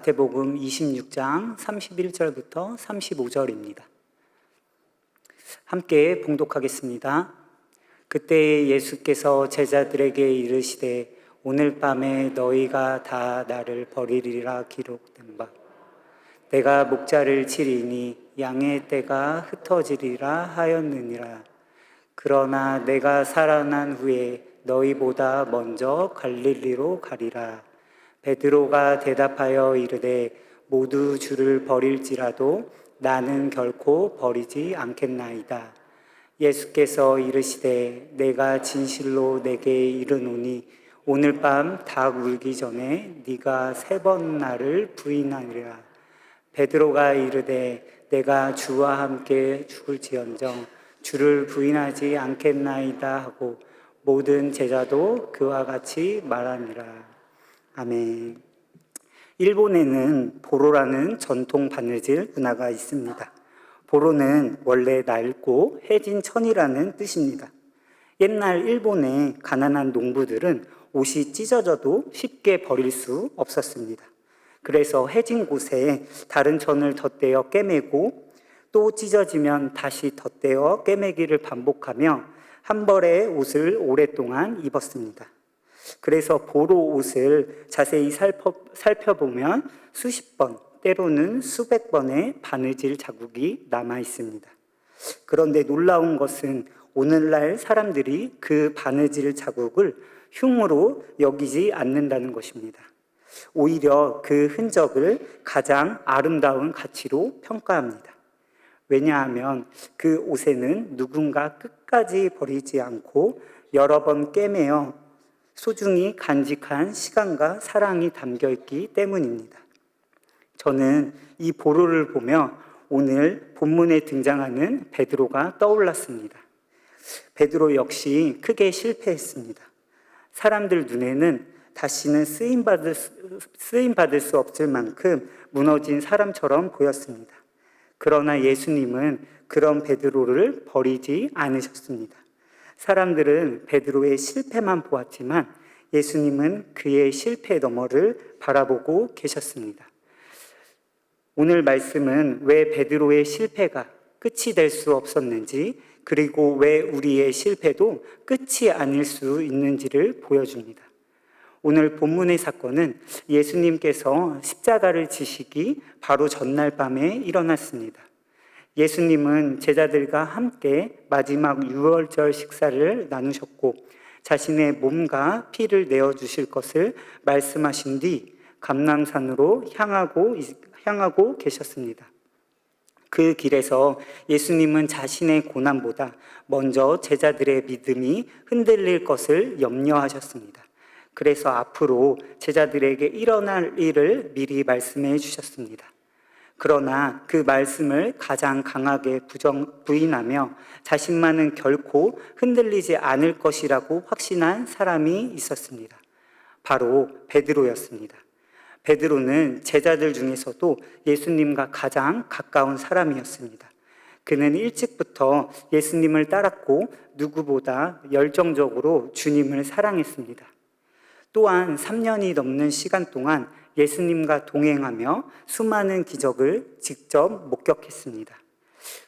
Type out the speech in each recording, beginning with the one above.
마태복음 26장 31절부터 35절입니다. 함께 봉독하겠습니다. 그때 예수께서 제자들에게 이르시되 오늘 밤에 너희가 다 나를 버리리라 기록된 바 내가 목자를 치리니 양의 떼가 흩어지리라 하였느니라. 그러나 내가 살아난 후에 너희보다 먼저 갈릴리로 가리라. 베드로가 대답하여 이르되 모두 주를 버릴지라도 나는 결코 버리지 않겠나이다. 예수께서 이르시되 내가 진실로 내게 이르노니 오늘 밤 닭 울기 전에 네가 3번 나를 부인하리라. 베드로가 이르되 내가 주와 함께 죽을지언정 주를 부인하지 않겠나이다 하고 모든 제자도 그와 같이 말하니라. 아멘. 일본에는 보로라는 전통 바느질 문화가 있습니다. 보로는 원래 낡고 해진 천이라는 뜻입니다. 옛날 일본의 가난한 농부들은 옷이 찢어져도 쉽게 버릴 수 없었습니다. 그래서 해진 곳에 다른 천을 덧대어 꿰매고 또 찢어지면 다시 덧대어 꿰매기를 반복하며 한 벌의 옷을 오랫동안 입었습니다. 그래서 보로 옷을 자세히 살펴보면 수십 번, 때로는 수백 번의 바느질 자국이 남아 있습니다. 그런데 놀라운 것은 오늘날 사람들이 그 바느질 자국을 흉으로 여기지 않는다는 것입니다. 오히려 그 흔적을 가장 아름다운 가치로 평가합니다. 왜냐하면 그 옷에는 누군가 끝까지 버리지 않고 여러 번 꿰매어 소중히 간직한 시간과 사랑이 담겨있기 때문입니다. 저는 이 보로를 보며 오늘 본문에 등장하는 베드로가 떠올랐습니다. 베드로 역시 크게 실패했습니다. 사람들 눈에는 다시는 쓰임받을 수 없을 만큼 무너진 사람처럼 보였습니다. 그러나 예수님은 그런 베드로를 버리지 않으셨습니다. 사람들은 베드로의 실패만 보았지만 예수님은 그의 실패 너머를 바라보고 계셨습니다. 오늘 말씀은 왜 베드로의 실패가 끝이 될 수 없었는지, 그리고 왜 우리의 실패도 끝이 아닐 수 있는지를 보여줍니다. 오늘 본문의 사건은 예수님께서 십자가를 지시기 바로 전날 밤에 일어났습니다. 예수님은 제자들과 함께 마지막 유월절 식사를 나누셨고 자신의 몸과 피를 내어주실 것을 말씀하신 뒤 감람산으로 향하고 계셨습니다. 그 길에서 예수님은 자신의 고난보다 먼저 제자들의 믿음이 흔들릴 것을 염려하셨습니다. 그래서 앞으로 제자들에게 일어날 일을 미리 말씀해 주셨습니다. 그러나 그 말씀을 가장 강하게 부인하며 자신만은 결코 흔들리지 않을 것이라고 확신한 사람이 있었습니다. 바로 베드로였습니다. 베드로는 제자들 중에서도 예수님과 가장 가까운 사람이었습니다. 그는 일찍부터 예수님을 따랐고 누구보다 열정적으로 주님을 사랑했습니다. 또한 3년이 넘는 시간 동안 예수님과 동행하며 수많은 기적을 직접 목격했습니다.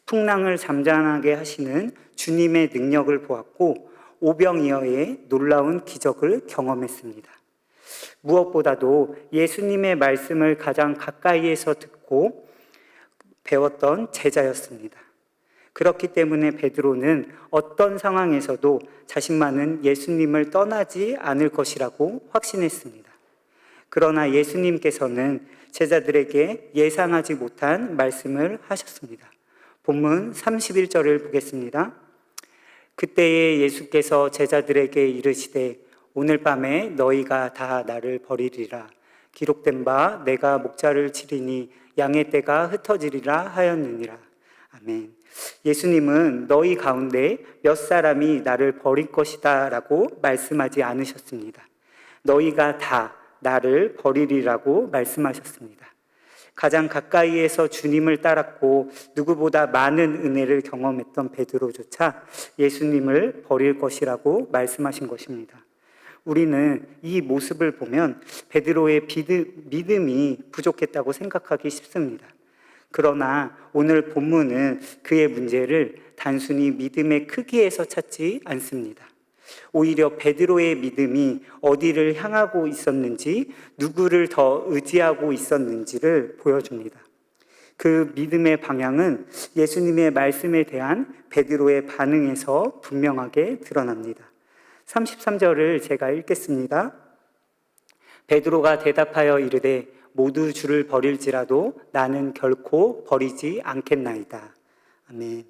풍랑을 잠잠하게 하시는 주님의 능력을 보았고 오병이어의 놀라운 기적을 경험했습니다. 무엇보다도 예수님의 말씀을 가장 가까이에서 듣고 배웠던 제자였습니다. 그렇기 때문에 베드로는 어떤 상황에서도 자신만은 예수님을 떠나지 않을 것이라고 확신했습니다. 그러나 예수님께서는 제자들에게 예상하지 못한 말씀을 하셨습니다. 본문 31절을 보겠습니다. 그때에 예수께서 제자들에게 이르시되 오늘 밤에 너희가 다 나를 버리리라. 기록된 바 내가 목자를 치리니 양의 떼가 흩어지리라 하였느니라. 아멘. 예수님은 너희 가운데 몇 사람이 나를 버릴 것이다 라고 말씀하지 않으셨습니다. 너희가 다 나를 버리리라고 말씀하셨습니다. 가장 가까이에서 주님을 따랐고 누구보다 많은 은혜를 경험했던 베드로조차 예수님을 버릴 것이라고 말씀하신 것입니다. 우리는 이 모습을 보면 베드로의 믿음이 부족했다고 생각하기 쉽습니다. 그러나 오늘 본문은 그의 문제를 단순히 믿음의 크기에서 찾지 않습니다. 오히려 베드로의 믿음이 어디를 향하고 있었는지, 누구를 더 의지하고 있었는지를 보여줍니다. 그 믿음의 방향은 예수님의 말씀에 대한 베드로의 반응에서 분명하게 드러납니다. 33절을 제가 읽겠습니다. 베드로가 대답하여 이르되 모두 주를 버릴지라도 나는 결코 버리지 않겠나이다. 아멘.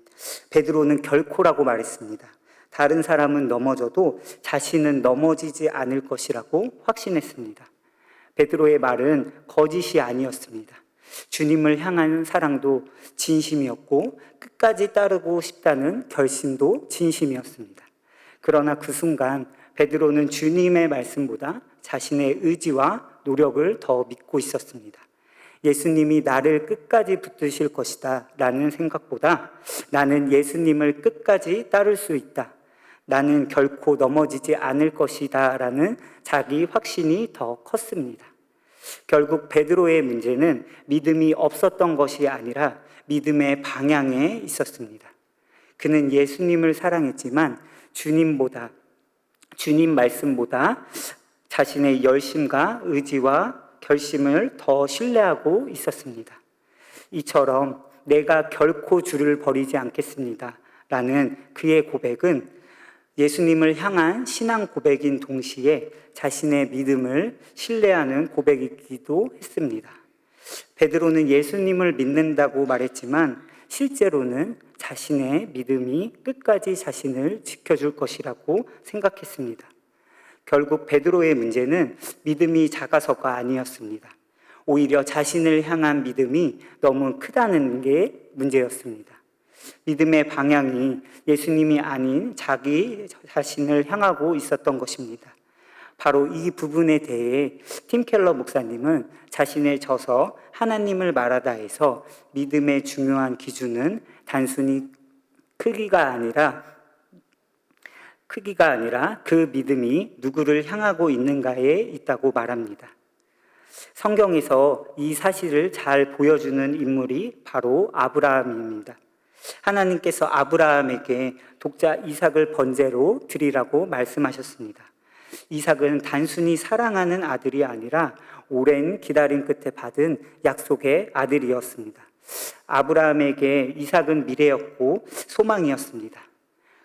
베드로는 결코라고 말했습니다. 다른 사람은 넘어져도 자신은 넘어지지 않을 것이라고 확신했습니다. 베드로의 말은 거짓이 아니었습니다. 주님을 향한 사랑도 진심이었고 끝까지 따르고 싶다는 결심도 진심이었습니다. 그러나 그 순간 베드로는 주님의 말씀보다 자신의 의지와 노력을 더 믿고 있었습니다. 예수님이 나를 끝까지 붙드실 것이다 라는 생각보다 나는 예수님을 끝까지 따를 수 있다, 나는 결코 넘어지지 않을 것이다 라는 자기 확신이 더 컸습니다. 결국 베드로의 문제는 믿음이 없었던 것이 아니라 믿음의 방향에 있었습니다. 그는 예수님을 사랑했지만 주님 말씀보다 자신의 열심과 의지와 결심을 더 신뢰하고 있었습니다. 이처럼 내가 결코 주를 버리지 않겠습니다 라는 그의 고백은 예수님을 향한 신앙 고백인 동시에 자신의 믿음을 신뢰하는 고백이기도 했습니다. 베드로는 예수님을 믿는다고 말했지만 실제로는 자신의 믿음이 끝까지 자신을 지켜줄 것이라고 생각했습니다. 결국 베드로의 문제는 믿음이 작아서가 아니었습니다. 오히려 자신을 향한 믿음이 너무 크다는 게 문제였습니다. 믿음의 방향이 예수님이 아닌 자기 자신을 향하고 있었던 것입니다. 바로 이 부분에 대해 팀 켈러 목사님은 자신의 저서 하나님을 말하다에서 믿음의 중요한 기준은 단순히 크기가 아니라 그 믿음이 누구를 향하고 있는가에 있다고 말합니다. 성경에서 이 사실을 잘 보여주는 인물이 바로 아브라함입니다. 하나님께서 아브라함에게 독자 이삭을 번제로 드리라고 말씀하셨습니다. 이삭은 단순히 사랑하는 아들이 아니라 오랜 기다림 끝에 받은 약속의 아들이었습니다. 아브라함에게 이삭은 미래였고 소망이었습니다.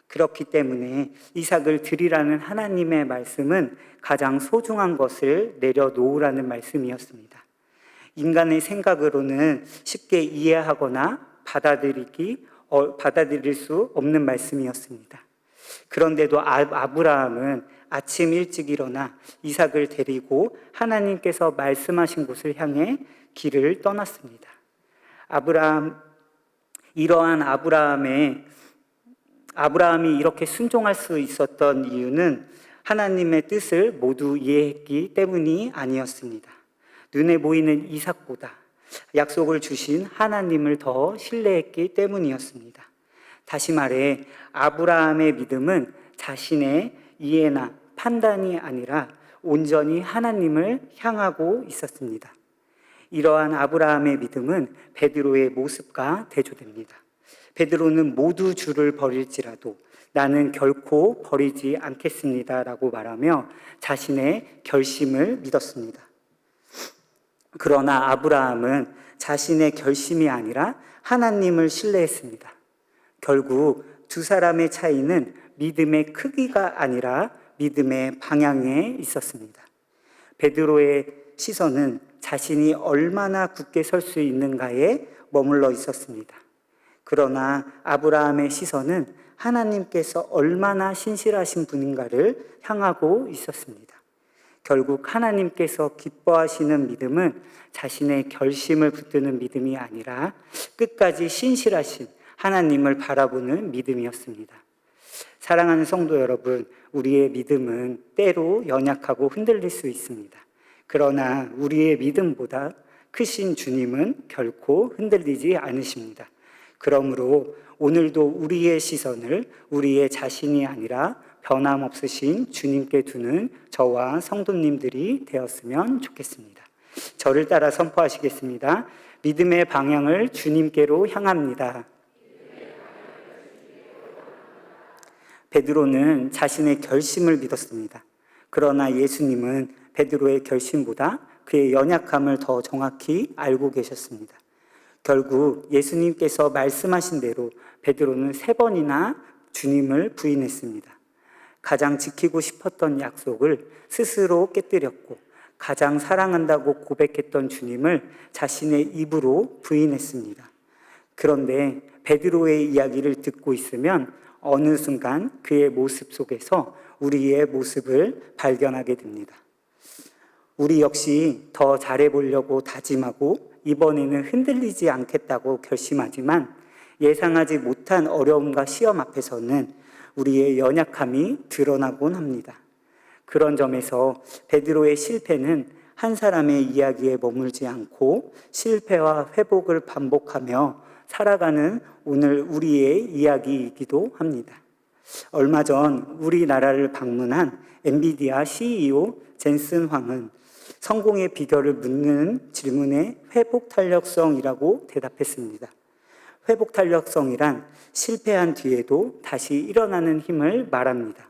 그렇기 때문에 이삭을 드리라는 하나님의 말씀은 가장 소중한 것을 내려놓으라는 말씀이었습니다. 인간의 생각으로는 쉽게 이해하거나 받아들일 수 없는 말씀이었습니다. 그런데도 아브라함은 아침 일찍 일어나 이삭을 데리고 하나님께서 말씀하신 곳을 향해 길을 떠났습니다. 이러한 아브라함이 이렇게 순종할 수 있었던 이유는 하나님의 뜻을 모두 이해했기 때문이 아니었습니다. 눈에 보이는 이삭보다 약속을 주신 하나님을 더 신뢰했기 때문이었습니다. 다시 말해 아브라함의 믿음은 자신의 이해나 판단이 아니라 온전히 하나님을 향하고 있었습니다. 이러한 아브라함의 믿음은 베드로의 모습과 대조됩니다. 베드로는 모두 주를 버릴지라도 나는 결코 버리지 않겠습니다 라고 말하며 자신의 결심을 믿었습니다. 그러나 아브라함은 자신의 결심이 아니라 하나님을 신뢰했습니다. 결국 두 사람의 차이는 믿음의 크기가 아니라 믿음의 방향에 있었습니다. 베드로의 시선은 자신이 얼마나 굳게 설 수 있는가에 머물러 있었습니다. 그러나 아브라함의 시선은 하나님께서 얼마나 신실하신 분인가를 향하고 있었습니다. 결국 하나님께서 기뻐하시는 믿음은 자신의 결심을 붙드는 믿음이 아니라 끝까지 신실하신 하나님을 바라보는 믿음이었습니다. 사랑하는 성도 여러분, 우리의 믿음은 때로 연약하고 흔들릴 수 있습니다. 그러나 우리의 믿음보다 크신 주님은 결코 흔들리지 않으십니다. 그러므로 오늘도 우리의 시선을 우리의 자신이 아니라 변함없으신 주님께 두는 저와 성도님들이 되었으면 좋겠습니다. 저를 따라 선포하시겠습니다. 믿음의 방향을 주님께로 향합니다. 베드로는 자신의 결심을 믿었습니다. 그러나 예수님은 베드로의 결심보다 그의 연약함을 더 정확히 알고 계셨습니다. 결국 예수님께서 말씀하신 대로 베드로는 3번이나 주님을 부인했습니다. 가장 지키고 싶었던 약속을 스스로 깨뜨렸고 가장 사랑한다고 고백했던 주님을 자신의 입으로 부인했습니다. 그런데 베드로의 이야기를 듣고 있으면 어느 순간 그의 모습 속에서 우리의 모습을 발견하게 됩니다. 우리 역시 더 잘해보려고 다짐하고 이번에는 흔들리지 않겠다고 결심하지만 예상하지 못한 어려움과 시험 앞에서는 우리의 연약함이 드러나곤 합니다. 그런 점에서 베드로의 실패는 한 사람의 이야기에 머물지 않고 실패와 회복을 반복하며 살아가는 오늘 우리의 이야기이기도 합니다. 얼마 전 우리나라를 방문한 엔비디아 CEO 젠슨 황은 성공의 비결을 묻는 질문에 회복 탄력성이라고 대답했습니다. 회복 탄력성이란 실패한 뒤에도 다시 일어나는 힘을 말합니다.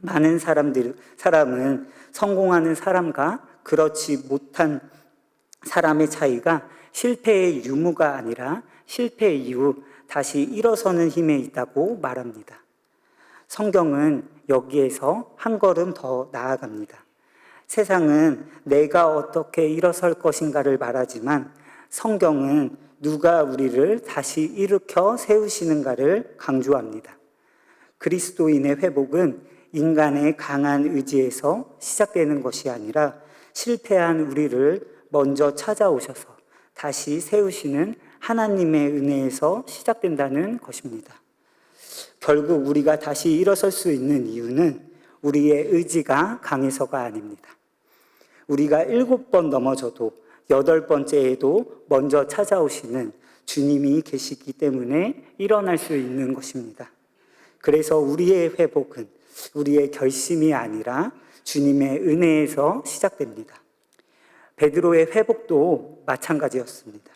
많은 사람은 성공하는 사람과 그렇지 못한 사람의 차이가 실패의 유무가 아니라 실패 이후 다시 일어서는 힘에 있다고 말합니다. 성경은 여기에서 한 걸음 더 나아갑니다. 세상은 내가 어떻게 일어설 것인가를 말하지만 성경은 누가 우리를 다시 일으켜 세우시는가를 강조합니다. 그리스도인의 회복은 인간의 강한 의지에서 시작되는 것이 아니라 실패한 우리를 먼저 찾아오셔서 다시 세우시는 하나님의 은혜에서 시작된다는 것입니다. 결국 우리가 다시 일어설 수 있는 이유는 우리의 의지가 강해서가 아닙니다. 우리가 7번 넘어져도 8번째에도 먼저 찾아오시는 주님이 계시기 때문에 일어날 수 있는 것입니다. 그래서 우리의 회복은 우리의 결심이 아니라 주님의 은혜에서 시작됩니다. 베드로의 회복도 마찬가지였습니다.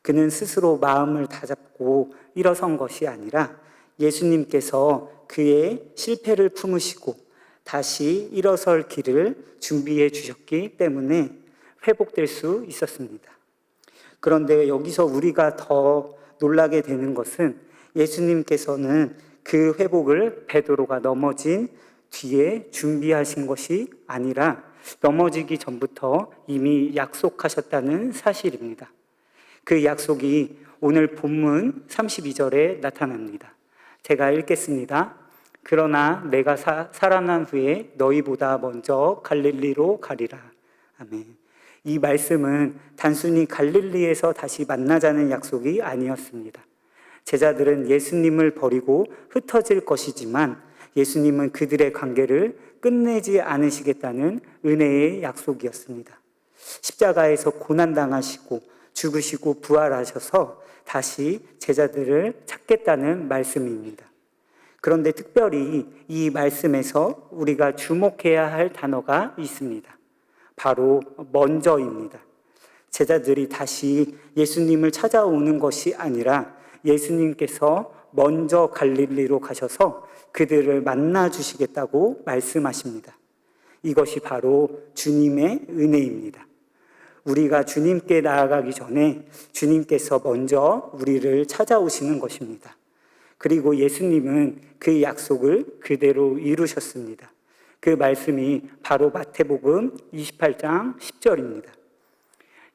그는 스스로 마음을 다잡고 일어선 것이 아니라 예수님께서 그의 실패를 품으시고 다시 일어설 길을 준비해 주셨기 때문에 회복될 수 있었습니다. 그런데 여기서 우리가 더 놀라게 되는 것은 예수님께서는 그 회복을 베드로가 넘어진 뒤에 준비하신 것이 아니라 넘어지기 전부터 이미 약속하셨다는 사실입니다. 그 약속이 오늘 본문 32절에 나타납니다. 제가 읽겠습니다. 그러나 내가 살아난 후에 너희보다 먼저 갈릴리로 가리라. 아멘. 이 말씀은 단순히 갈릴리에서 다시 만나자는 약속이 아니었습니다. 제자들은 예수님을 버리고 흩어질 것이지만 예수님은 그들의 관계를 끝내지 않으시겠다는 은혜의 약속이었습니다. 십자가에서 고난당하시고 죽으시고 부활하셔서 다시 제자들을 찾겠다는 말씀입니다. 그런데 특별히 이 말씀에서 우리가 주목해야 할 단어가 있습니다. 바로 먼저입니다. 제자들이 다시 예수님을 찾아오는 것이 아니라 예수님께서 먼저 갈릴리로 가셔서 그들을 만나 주시겠다고 말씀하십니다. 이것이 바로 주님의 은혜입니다. 우리가 주님께 나아가기 전에 주님께서 먼저 우리를 찾아오시는 것입니다. 그리고 예수님은 그 약속을 그대로 이루셨습니다. 그 말씀이 바로 마태복음 28장 10절입니다.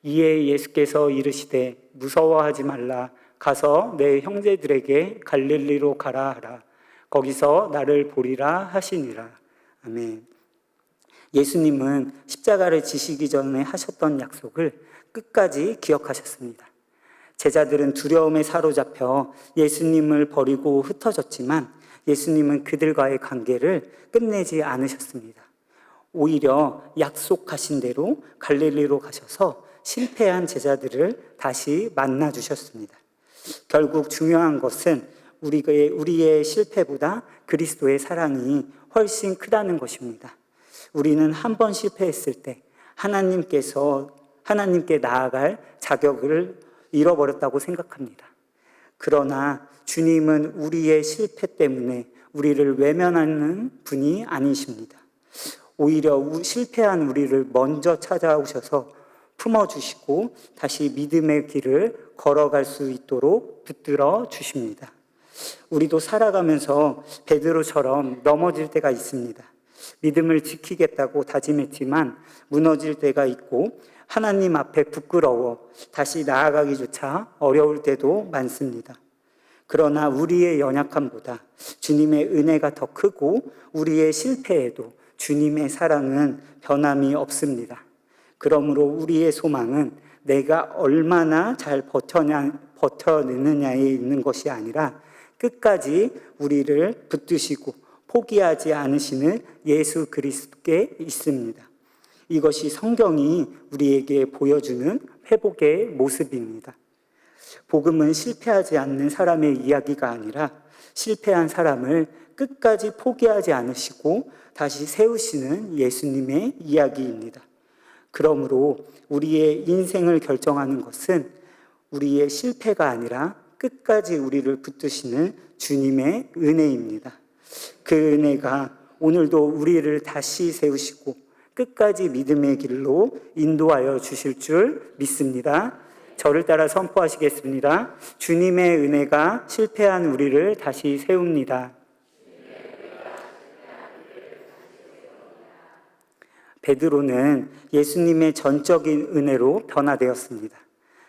이에 예수께서 이르시되 무서워하지 말라. 가서 내 형제들에게 갈릴리로 가라 하라. 거기서 나를 보리라 하시니라. 아멘. 예수님은 십자가를 지시기 전에 하셨던 약속을 끝까지 기억하셨습니다. 제자들은 두려움에 사로잡혀 예수님을 버리고 흩어졌지만 예수님은 그들과의 관계를 끝내지 않으셨습니다. 오히려 약속하신 대로 갈릴리로 가셔서 실패한 제자들을 다시 만나 주셨습니다. 결국 중요한 것은 우리의 실패보다 그리스도의 사랑이 훨씬 크다는 것입니다. 우리는 한 번 실패했을 때 하나님께 나아갈 자격을 잃어버렸다고 생각합니다. 그러나 주님은 우리의 실패 때문에 우리를 외면하는 분이 아니십니다. 오히려 실패한 우리를 먼저 찾아오셔서 품어주시고 다시 믿음의 길을 걸어갈 수 있도록 붙들어 주십니다. 우리도 살아가면서 베드로처럼 넘어질 때가 있습니다. 믿음을 지키겠다고 다짐했지만 무너질 때가 있고 하나님 앞에 부끄러워 다시 나아가기조차 어려울 때도 많습니다. 그러나 우리의 연약함보다 주님의 은혜가 더 크고 우리의 실패에도 주님의 사랑은 변함이 없습니다. 그러므로 우리의 소망은 내가 얼마나 잘 버텨내느냐에 있는 것이 아니라 끝까지 우리를 붙드시고 포기하지 않으시는 예수 그리스도께 있습니다. 이것이 성경이 우리에게 보여주는 회복의 모습입니다. 복음은 실패하지 않는 사람의 이야기가 아니라 실패한 사람을 끝까지 포기하지 않으시고 다시 세우시는 예수님의 이야기입니다. 그러므로 우리의 인생을 결정하는 것은 우리의 실패가 아니라 끝까지 우리를 붙드시는 주님의 은혜입니다. 그 은혜가 오늘도 우리를 다시 세우시고 끝까지 믿음의 길로 인도하여 주실 줄 믿습니다. 저를 따라 선포하시겠습니다. 주님의 은혜가 실패한 우리를 다시 세웁니다. 베드로는 예수님의 전적인 은혜로 변화되었습니다.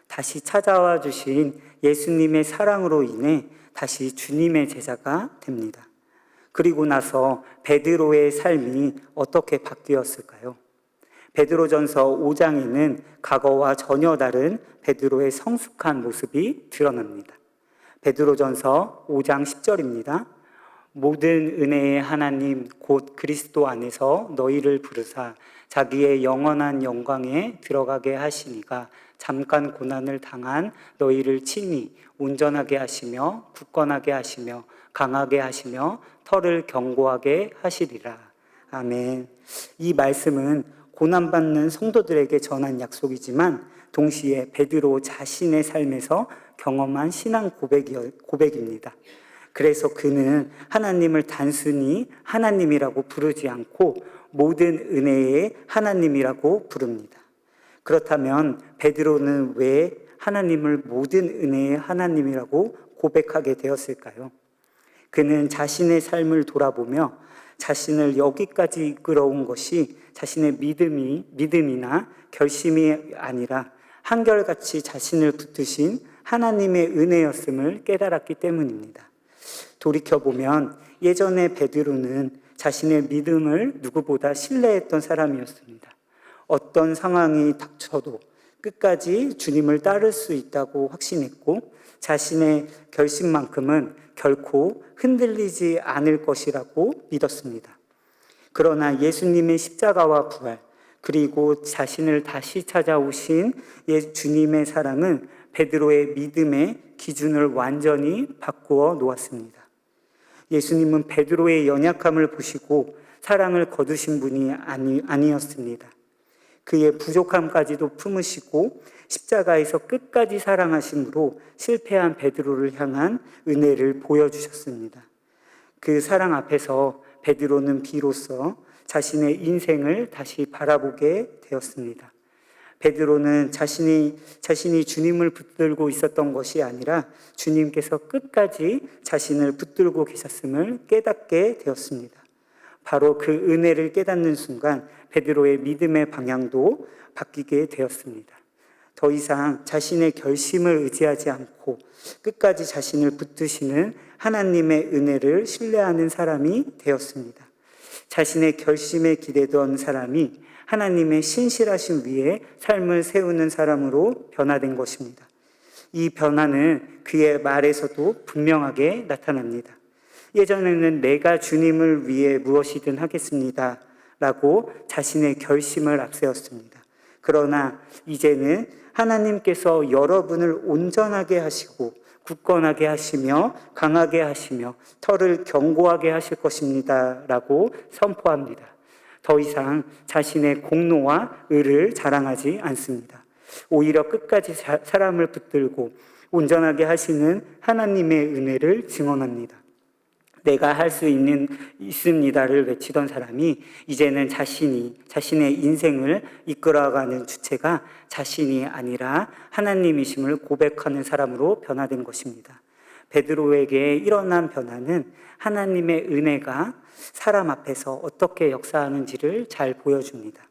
다시 찾아와 주신 예수님의 사랑으로 인해 다시 주님의 제자가 됩니다. 그리고 나서 베드로의 삶이 어떻게 바뀌었을까요? 베드로전서 5장에는 과거와 전혀 다른 베드로의 성숙한 모습이 드러납니다. 베드로전서 5장 10절입니다. 모든 은혜의 하나님 곧 그리스도 안에서 너희를 부르사 자기의 영원한 영광에 들어가게 하시니가 잠깐 고난을 당한 너희를 친히 온전하게 하시며 굳건하게 하시며 강하게 하시며 터를 견고하게 하시리라. 아멘. 이 말씀은 고난받는 성도들에게 전한 약속이지만 동시에 베드로 자신의 삶에서 경험한 신앙 고백입니다. 그래서 그는 하나님을 단순히 하나님이라고 부르지 않고 모든 은혜의 하나님이라고 부릅니다. 그렇다면 베드로는 왜 하나님을 모든 은혜의 하나님이라고 고백하게 되었을까요? 그는 자신의 삶을 돌아보며 자신을 여기까지 이끌어온 것이 자신의 믿음이나 결심이 아니라 한결같이 자신을 붙드신 하나님의 은혜였음을 깨달았기 때문입니다. 돌이켜보면 예전에 베드로는 자신의 믿음을 누구보다 신뢰했던 사람이었습니다. 어떤 상황이 닥쳐도 끝까지 주님을 따를 수 있다고 확신했고 자신의 결심만큼은 결코 흔들리지 않을 것이라고 믿었습니다. 그러나 예수님의 십자가와 부활 그리고 자신을 다시 찾아오신 주님의 사랑은 베드로의 믿음의 기준을 완전히 바꾸어 놓았습니다. 예수님은 베드로의 연약함을 보시고 사랑을 거두신 분이 아니었습니다. 그의 부족함까지도 품으시고 십자가에서 끝까지 사랑하심으로 실패한 베드로를 향한 은혜를 보여주셨습니다. 그 사랑 앞에서 베드로는 비로소 자신의 인생을 다시 바라보게 되었습니다. 베드로는 자신이 주님을 붙들고 있었던 것이 아니라 주님께서 끝까지 자신을 붙들고 계셨음을 깨닫게 되었습니다. 바로 그 은혜를 깨닫는 순간 베드로의 믿음의 방향도 바뀌게 되었습니다. 더 이상 자신의 결심을 의지하지 않고 끝까지 자신을 붙드시는 하나님의 은혜를 신뢰하는 사람이 되었습니다. 자신의 결심에 기대던 사람이 하나님의 신실하심 위에 삶을 세우는 사람으로 변화된 것입니다. 이 변화는 그의 말에서도 분명하게 나타납니다. 예전에는 내가 주님을 위해 무엇이든 하겠습니다 라고 자신의 결심을 앞세웠습니다. 그러나 이제는 하나님께서 여러분을 온전하게 하시고 굳건하게 하시며 강하게 하시며 털을 견고하게 하실 것입니다. 라고 선포합니다. 더 이상 자신의 공로와 의를 자랑하지 않습니다. 오히려 끝까지 사람을 붙들고 온전하게 하시는 하나님의 은혜를 증언합니다. 내가 할 수 있습니다를 외치던 사람이 이제는 자신의 인생을 이끌어가는 주체가 자신이 아니라 하나님이심을 고백하는 사람으로 변화된 것입니다. 베드로에게 일어난 변화는 하나님의 은혜가 사람 앞에서 어떻게 역사하는지를 잘 보여줍니다.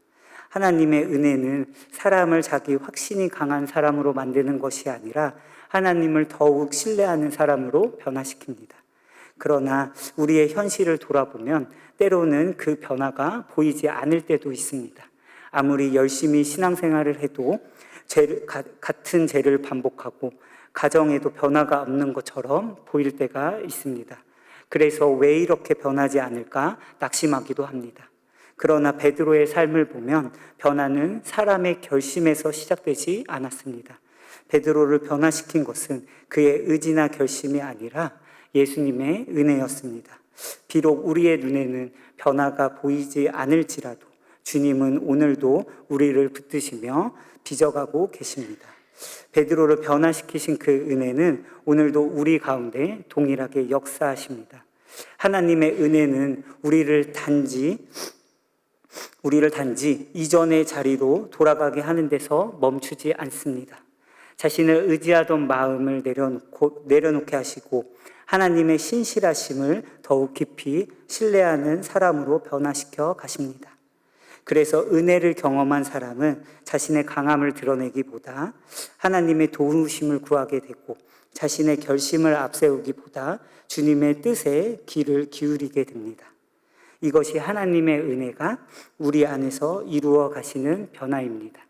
하나님의 은혜는 사람을 자기 확신이 강한 사람으로 만드는 것이 아니라 하나님을 더욱 신뢰하는 사람으로 변화시킵니다. 그러나 우리의 현실을 돌아보면 때로는 그 변화가 보이지 않을 때도 있습니다. 아무리 열심히 신앙생활을 해도 같은 죄를 반복하고 가정에도 변화가 없는 것처럼 보일 때가 있습니다. 그래서 왜 이렇게 변하지 않을까 낙심하기도 합니다. 그러나 베드로의 삶을 보면 변화는 사람의 결심에서 시작되지 않았습니다. 베드로를 변화시킨 것은 그의 의지나 결심이 아니라 예수님의 은혜였습니다. 비록 우리의 눈에는 변화가 보이지 않을지라도 주님은 오늘도 우리를 붙드시며 빚어가고 계십니다. 베드로를 변화시키신 그 은혜는 오늘도 우리 가운데 동일하게 역사하십니다. 하나님의 은혜는 우리를 단지 이전의 자리로 돌아가게 하는 데서 멈추지 않습니다. 자신을 의지하던 마음을 내려놓게 하시고 하나님의 신실하심을 더욱 깊이 신뢰하는 사람으로 변화시켜 가십니다. 그래서 은혜를 경험한 사람은 자신의 강함을 드러내기보다 하나님의 도우심을 구하게 되고 자신의 결심을 앞세우기보다 주님의 뜻에 귀를 기울이게 됩니다. 이것이 하나님의 은혜가 우리 안에서 이루어 가시는 변화입니다.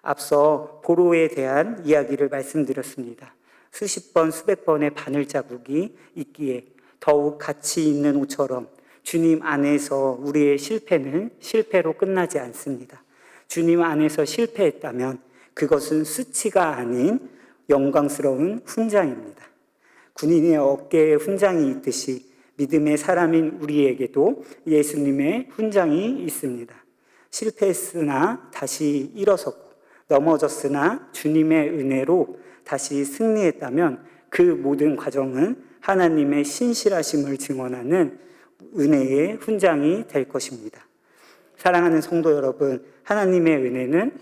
앞서 포로에 대한 이야기를 말씀드렸습니다. 수십 번, 수백 번의 바늘 자국이 있기에 더욱 가치 있는 옷처럼 주님 안에서 우리의 실패는 실패로 끝나지 않습니다. 주님 안에서 실패했다면 그것은 수치가 아닌 영광스러운 훈장입니다. 군인의 어깨에 훈장이 있듯이 믿음의 사람인 우리에게도 예수님의 훈장이 있습니다. 실패했으나 다시 일어섰고 넘어졌으나 주님의 은혜로 다시 승리했다면 그 모든 과정은 하나님의 신실하심을 증언하는 은혜의 훈장이 될 것입니다. 사랑하는 성도 여러분, 하나님의 은혜는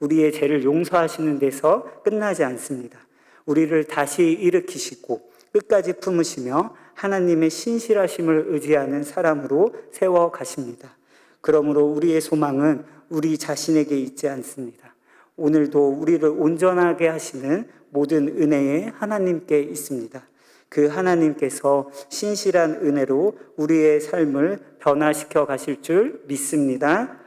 우리의 죄를 용서하시는 데서 끝나지 않습니다. 우리를 다시 일으키시고 끝까지 품으시며 하나님의 신실하심을 의지하는 사람으로 세워 가십니다. 그러므로 우리의 소망은 우리 자신에게 있지 않습니다. 오늘도 우리를 온전하게 하시는 모든 은혜의 하나님께 있습니다. 그 하나님께서 신실한 은혜로 우리의 삶을 변화시켜 가실 줄 믿습니다.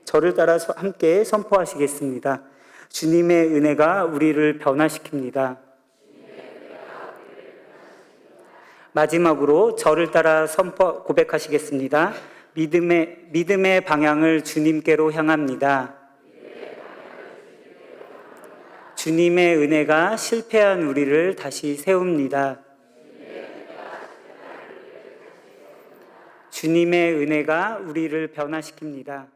저를 따라서 함께 선포하시겠습니다. 주님의 은혜가 우리를 변화시킵니다. 마지막으로 저를 따라 고백하시겠습니다. 믿음의 방향을 주님께로 향합니다. 주님의 은혜가 실패한 우리를 다시 세웁니다. 주님의 은혜가 우리를 변화시킵니다.